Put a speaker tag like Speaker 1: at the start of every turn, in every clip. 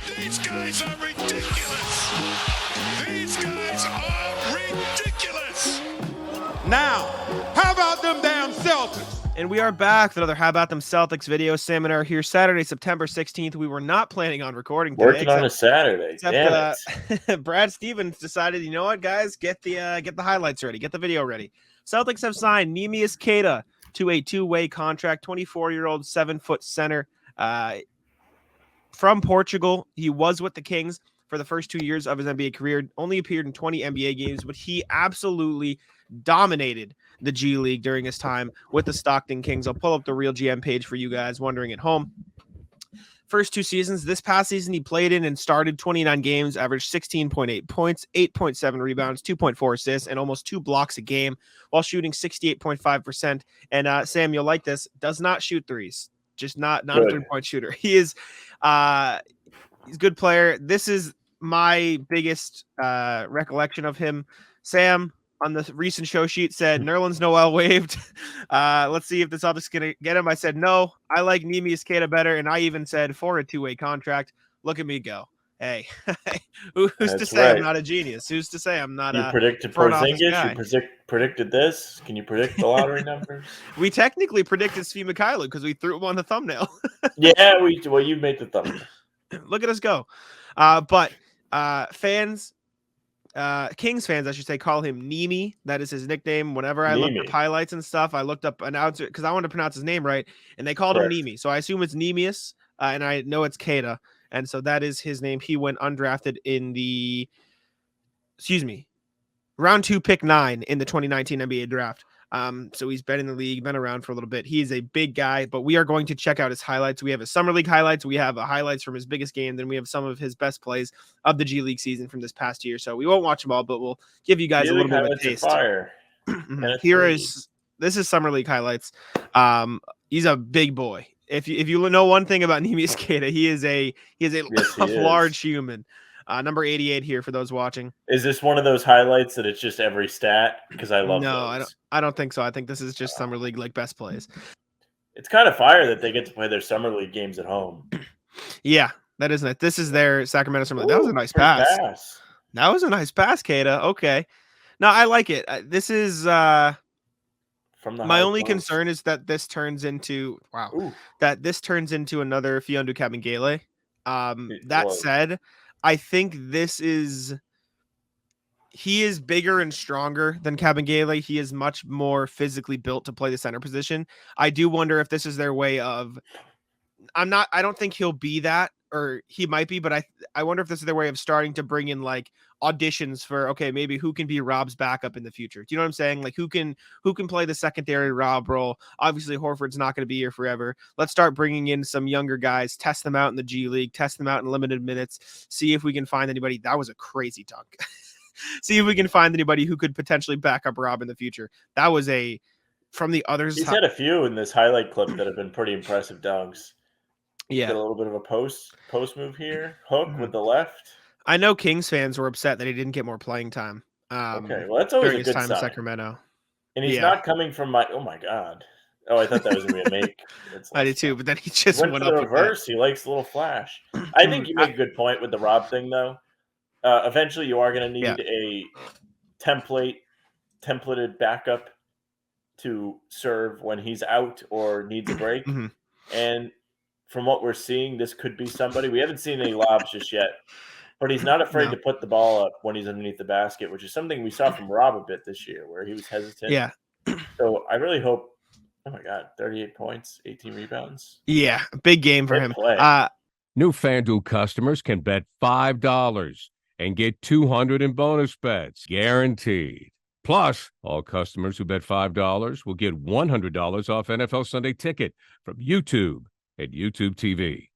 Speaker 1: These guys are ridiculous. These guys are ridiculous.
Speaker 2: Now, how about them damn Celtics?
Speaker 3: And we are back with another How About Them Celtics video. Sam and I are here Saturday, September 16th. We were not planning on recording today.
Speaker 4: Working on a Saturday. Damn
Speaker 3: it. Brad Stevens decided, you know what, guys, get the highlights ready, get the video ready. Celtics have signed Neemias Queta to a two-way contract, 24-year-old 7-foot center from Portugal. He was with the Kings for the first 2 years of his NBA career, only appeared in 20 NBA games, but he absolutely dominated the G League during his time with the Stockton Kings. I'll pull up the Real GM page for you guys wondering at home. First two seasons, this past season he played in and started 29 games, averaged 16.8 points, 8.7 rebounds, 2.4 assists, and almost 2 blocks a game while shooting 68.5%. And Sam, you'll like this, does not shoot threes. Just not a 3-point shooter. He is he's a good player. This is my biggest recollection of him. Sam, on the recent show sheet, said Nerlens Noel waived. Let's see if the Celtics going to get him. I said, no, I like Neemias Queta better. And I even said for a two-way contract. Look at me go. Hey, who's to say right. I'm not a genius? Who's to say I'm not
Speaker 4: you predicted Porzingis? You predicted this? Can you predict the lottery numbers?
Speaker 3: We technically predicted Svi Mykhailiuk because we threw him on the thumbnail.
Speaker 4: Yeah, you made the thumbnail.
Speaker 3: Look at us go. But fans, Kings fans, I should say, call him Neemi. That is his nickname. Whenever I looked up highlights and stuff, I looked up announcer because I wanted to pronounce his name right, and they called him Neemi. So I assume it's Neemias, and I know it's Queta, and so that is his name. He went undrafted in the, round 2, pick 9 in the 2019 NBA draft. So he's been in the league, been around for a little bit. He is a big guy, but we are going to check out his highlights. We have his summer league highlights. We have highlights from his biggest game. Then we have some of his best plays of the G League season from this past year. So we won't watch them all, but we'll give you guys a little bit of a taste. This is summer league highlights. He's a big boy. If you know one thing about Neemias Queta, he is a large human. Number 88 here for those watching.
Speaker 4: Is this one of those highlights that it's just every stat? Because I love those.
Speaker 3: I don't think so. I think this is just summer league like best plays.
Speaker 4: It's kind of fire that they get to play their summer league games at home.
Speaker 3: Yeah, that isn't it. This is their Sacramento summer league. That was a nice pass. That was a nice pass, Queta. Okay. No, I like it. This is from the my only concern is that this turns into another Fiondu Kabengele. That said, I think he is bigger and stronger than Kabengele. He is much more physically built to play the center position. I do wonder if this is their way of, I don't think he'll be that, or he might be, but I wonder if this is their way of starting to bring in like auditions for, okay, maybe who can be Rob's backup in the future. Do you know what I'm saying? Like who can play the secondary Rob role? Obviously Horford's not going to be here forever. Let's start bringing in some younger guys, test them out in the G League, test them out in limited minutes, see if we can find anybody. That was a crazy dunk. See if we can find anybody who could potentially back up Rob in the future. That was from the others.
Speaker 4: He's had a few in this highlight clip that have been pretty impressive dunks.
Speaker 3: Yeah.
Speaker 4: Got a little bit of a post move here. Hook with the left.
Speaker 3: I know Kings fans were upset that he didn't get more playing time.
Speaker 4: Okay, well, that's always a good sign.
Speaker 3: In Sacramento.
Speaker 4: And he's not coming from oh my God. Oh, I thought that was going to be a make.
Speaker 3: I did too, but then he just went
Speaker 4: for
Speaker 3: up
Speaker 4: the reverse. He likes a little flash. I think you make a good point with the Rob thing, though. Eventually, you are going to need a templated backup to serve when he's out or needs a break. And from what we're seeing, this could be somebody. We haven't seen any lobs just yet, but he's not afraid to put the ball up when he's underneath the basket, which is something we saw from Rob a bit this year, where he was hesitant.
Speaker 3: Yeah.
Speaker 4: So I really hope. Oh my God, 38 points, 18 rebounds.
Speaker 3: Yeah, big game for him.
Speaker 5: New FanDuel customers can bet $5 and get $200 in bonus bets, guaranteed. Plus, all customers who bet $5 will get $100 off NFL Sunday Ticket from YouTube at YouTube TV.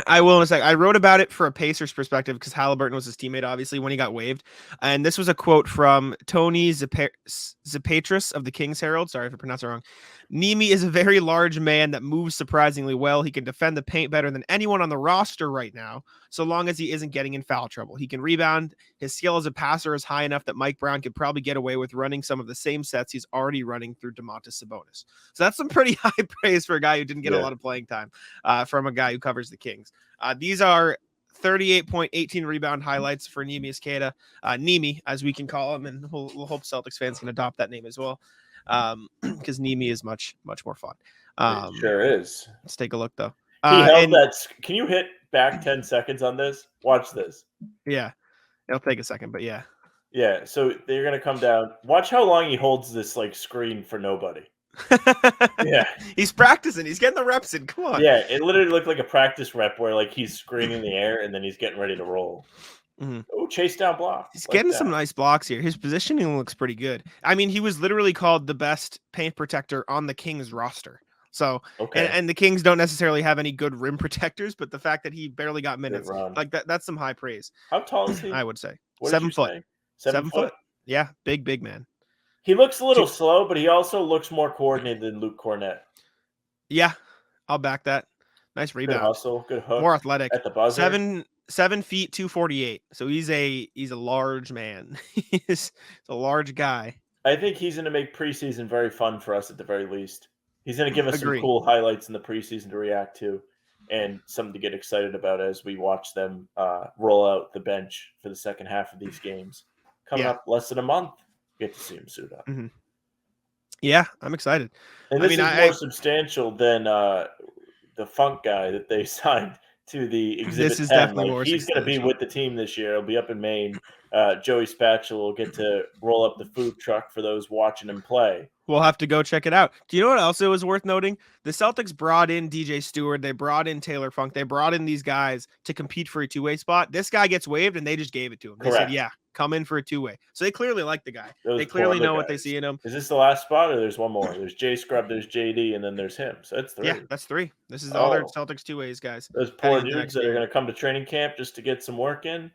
Speaker 3: I will in a sec. I wrote about it for a Pacers perspective because Halliburton was his teammate, obviously, when he got waived. And this was a quote from Tony Zapatris of the Kings Herald. Sorry if I pronounced it wrong. Nemi is a very large man that moves surprisingly well. He can defend the paint better than anyone on the roster right now, so long as he isn't getting in foul trouble. He can rebound. His skill as a passer is high enough that Mike Brown could probably get away with running some of the same sets he's already running through Domantas Sabonis. So that's some pretty high praise for a guy who didn't get a lot of playing time from a guy who covers the Kings. These are 38.18 rebound highlights for Neemias Queta, Nemi, as we can call him, and we'll hope Celtics fans can adopt that name as well, because Nemi is much more fun.
Speaker 4: It sure is.
Speaker 3: Let's take a look though.
Speaker 4: He held that. Can you hit back 10 seconds on this? Watch this.
Speaker 3: Yeah, it'll take a second, but yeah.
Speaker 4: Yeah, so they're gonna come down. Watch how long he holds this like screen for nobody. Yeah,
Speaker 3: he's practicing. He's getting the reps in. Come on.
Speaker 4: Yeah, it literally looked like a practice rep where like he's screening the air and then he's getting ready to roll.
Speaker 3: Mm-hmm.
Speaker 4: Oh, chase down block.
Speaker 3: He's getting some nice blocks here. His positioning looks pretty good. I mean, he was literally called the best paint protector on the Kings roster. So, and the Kings don't necessarily have any good rim protectors, but the fact that he barely got minutes, like that's some high praise.
Speaker 4: How tall is he?
Speaker 3: I would say
Speaker 4: what
Speaker 3: 7 foot.
Speaker 4: 7 foot.
Speaker 3: Yeah, big man.
Speaker 4: He looks a little slow, but he also looks more coordinated than Luke Cornett.
Speaker 3: Yeah, I'll back that. Nice rebound.
Speaker 4: Good hustle, good hook.
Speaker 3: More athletic.
Speaker 4: At the buzzer.
Speaker 3: 7 feet 248. So he's a large man. He's a large guy.
Speaker 4: I think he's going to make preseason very fun for us at the very least. He's going to give us
Speaker 3: Agree.
Speaker 4: some cool highlights in the preseason to react to, and something to get excited about as we watch them roll out the bench for the second half of these games. Coming up less than a month, get to see him suit up.
Speaker 3: Mm-hmm. Yeah, I'm excited.
Speaker 4: And this is more substantial than the Funk guy that they signed to the Exhibit
Speaker 3: This is
Speaker 4: 10.
Speaker 3: definitely more
Speaker 4: he's going to be with the team this year. He'll be up in Maine. Joey Spatula will get to roll up the food truck for those watching him play.
Speaker 3: We'll have to go check it out. Do you know what else it was worth noting? The Celtics brought in DJ Stewart. They brought in Taylor Funk. They brought in these guys to compete for a two-way spot. This guy gets waived, and they just gave it to him. They said, yeah, come in for a two-way. So they clearly like the guy. They clearly know what they see in him.
Speaker 4: Is this the last spot, or there's one more? There's J Scrub, there's JD, and then there's him. So that's 3.
Speaker 3: Yeah, that's 3. This is all their Celtics two-ways, guys.
Speaker 4: Those poor dudes that are going to come to training camp just to get some work in.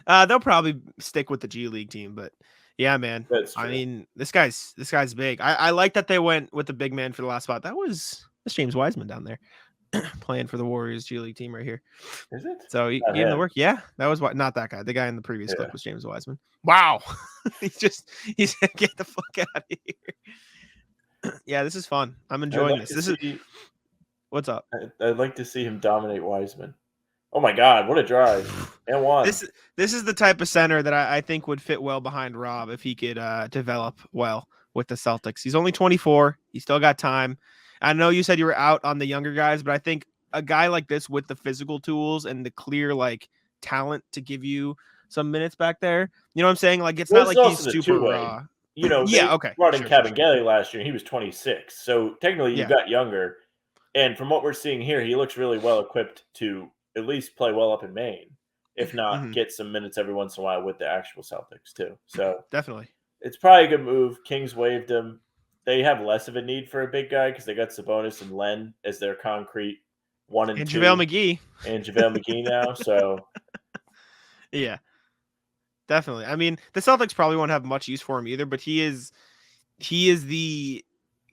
Speaker 3: They'll probably stick with the G League team, but yeah, man. I mean, this guy's big. I like that they went with the big man for the last spot. That's James Wiseman down there playing for the Warriors G League team right here.
Speaker 4: Is it?
Speaker 3: So he gave him the work. Yeah, that was not that guy. The guy in the previous clip was James Wiseman. Wow. he's get the fuck out of here. Yeah, this is fun. I'm enjoying this. What's up?
Speaker 4: I'd like to see him dominate Wiseman. Oh my God, what a drive. And one.
Speaker 3: This is the type of center that I think would fit well behind Rob if he could develop well with the Celtics. He's only 24. He's still got time. I know you said you were out on the younger guys, but I think a guy like this with the physical tools and the clear talent to give you some minutes back there. You know what I'm saying? Like it's not like he's super raw.
Speaker 4: Brought in Kevin Gelly last year, and he was 26. So technically you got younger. And from what we're seeing here, he looks really well equipped to at least play well up in Maine, if not get some minutes every once in a while with the actual Celtics too. So
Speaker 3: definitely,
Speaker 4: it's probably a good move. Kings waived him. They have less of a need for a big guy because they got Sabonis and Len as their concrete 1 and 2.
Speaker 3: JaVale
Speaker 4: McGee now. So
Speaker 3: yeah, definitely. I mean, the Celtics probably won't have much use for him either, but he is the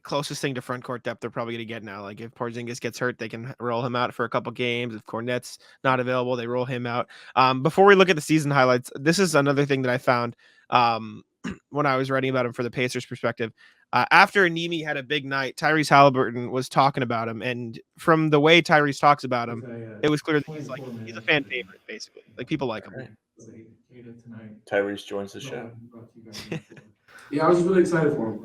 Speaker 3: closest thing to front court depth they're probably going to get now. Like if Porzingis gets hurt, they can roll him out for a couple games. If Cornette's not available, they roll him out. Before we look at the season highlights, this is another thing that I found when I was writing about him for the Pacers perspective. After Nemi had a big night, Tyrese Halliburton was talking about him, and from the way Tyrese talks about him, it was clear that he's a fan favorite, basically. Like people like him.
Speaker 4: Tyrese joins the show.
Speaker 6: Yeah, I was just really excited for him.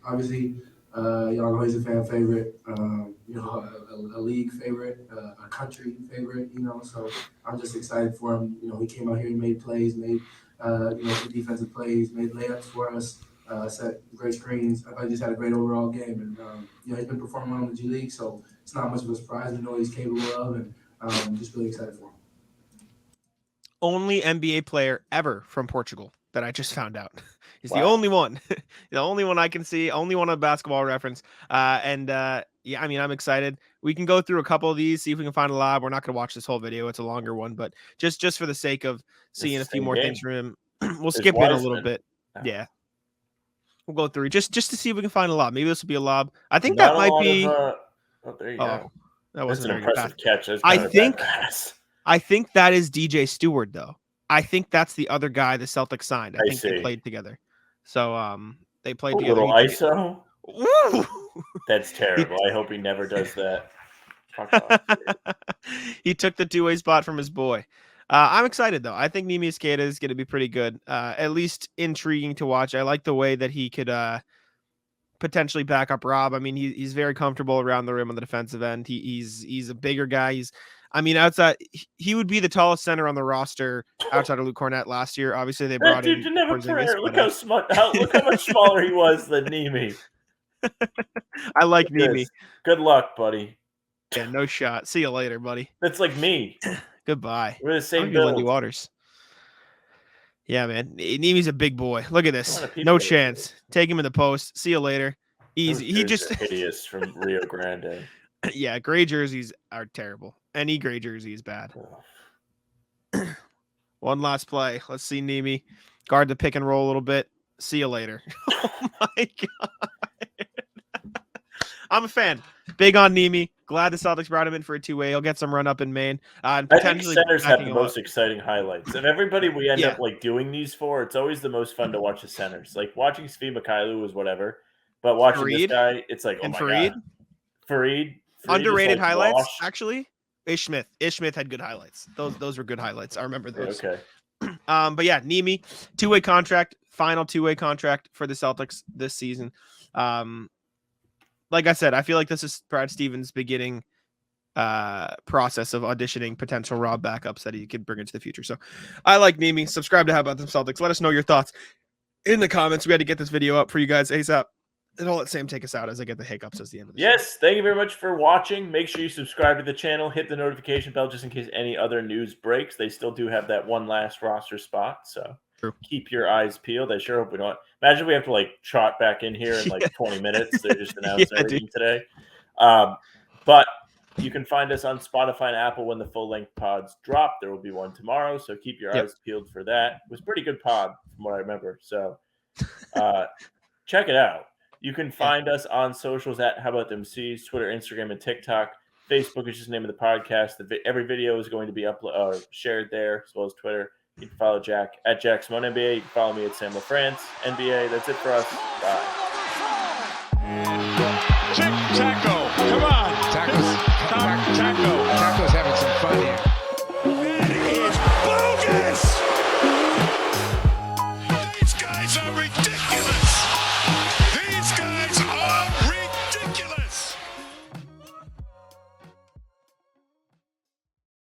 Speaker 6: Obviously, y'all know he's a fan favorite, a league favorite, a country favorite, so I'm just excited for him. He came out here, he made plays, made some defensive plays, made layups for us, set great screens. I thought he just had a great overall game, and he's been performing well in the G League, so it's not much of a surprise. We know what he's capable of, and I'm just really excited for him.
Speaker 3: Only NBA player ever from Portugal that I just found out. He's the
Speaker 4: Wow.
Speaker 3: only one, the only one I can see, only one on Basketball Reference. Yeah, I mean, I'm excited. We can go through a couple of these, see if we can find a lob. We're not going to watch this whole video; it's a longer one, but just for the sake of seeing a few more things from him, we'll skip in a little bit. Yeah, we'll go through just to see if we can find a lob. Maybe this will be a lob. I think that might be.
Speaker 4: Oh, there you go.
Speaker 3: That
Speaker 4: That's
Speaker 3: wasn't
Speaker 4: an
Speaker 3: a very good
Speaker 4: impressive
Speaker 3: pass.
Speaker 4: catch. That's kind of a bad pass.
Speaker 3: I think that is DJ Stewart, though. I think that's the other guy the Celtics signed. I think
Speaker 4: see.
Speaker 3: they played together. So they played
Speaker 4: A
Speaker 3: together.
Speaker 4: little ISO.
Speaker 3: Woo!
Speaker 4: That's terrible. I hope he never does that. Fuck off, dude.
Speaker 3: He took the two-way spot from his boy. I'm excited, though. I think Neemias Queta is going to be pretty good. At least intriguing to watch. I like the way that he could potentially back up Rob. I mean, he's very comfortable around the rim on the defensive end. He's a bigger guy. Outside, he would be the tallest center on the roster outside of Luke Cornett last year. Obviously, they brought in Porzingis.
Speaker 4: Look how smart. Look how much smaller he was than Neemi.
Speaker 3: I like Neemi.
Speaker 4: Good luck, buddy.
Speaker 3: Yeah, no shot. See you later, buddy.
Speaker 4: That's like me.
Speaker 3: Goodbye.
Speaker 4: We're the same
Speaker 3: Lindy
Speaker 4: build.
Speaker 3: Waters. Yeah, man. Neemi's a big boy. Look at this. No chance. Take him in the post. See you later. Easy. He just
Speaker 4: hideous from Rio Grande.
Speaker 3: Yeah, gray jerseys are terrible. Any gray jersey is bad. One last play. Let's see Neemi guard the pick and roll a little bit. See you later. Oh my god. I'm a fan. Big on Neemi. Glad the Celtics brought him in for a two-way. He'll get some run up in Maine. And potentially
Speaker 4: I think centers have the most exciting highlights. Of everybody we end up like doing these for, it's always the most fun to watch the centers. Like watching Svi Mikhailuk was whatever, but watching this guy, it's like, oh my god. Fareed
Speaker 3: underrated highlights, actually. Ish Smith had good highlights. Those were good highlights. I remember those.
Speaker 4: Okay.
Speaker 3: But yeah, Neemi, two-way contract, final two-way contract for the Celtics this season. Like I said, I feel like this is Brad Stevens' beginning process of auditioning potential Rob backups that he could bring into the future. So I like Neemi. Subscribe to How About Them Celtics. Let us know your thoughts in the comments. We had to get this video up for you guys ASAP. And I'll let Sam take us out as I get the hiccups at the end of the show.
Speaker 4: Yes, thank you very much for watching. Make sure you subscribe to the channel. Hit the notification bell just in case any other news breaks. They still do have that one last roster spot, so keep your eyes peeled. I sure hope we don't. Imagine we have to like trot back in here in like 20 minutes. They just announced everything today. But you can find us on Spotify and Apple when the full-length pods drop. There will be one tomorrow, so keep your eyes peeled for that. It was a pretty good pod from what I remember, so check it out. You can find us on socials at How About Them C's, Twitter, Instagram, and TikTok. Facebook is just the name of the podcast. Every video is going to be shared there, as well as Twitter. You can follow Jack at Jack Simone NBA. You can follow me at Sam LaFrance NBA. That's it for us. Bye.
Speaker 1: Tic-tac-toe.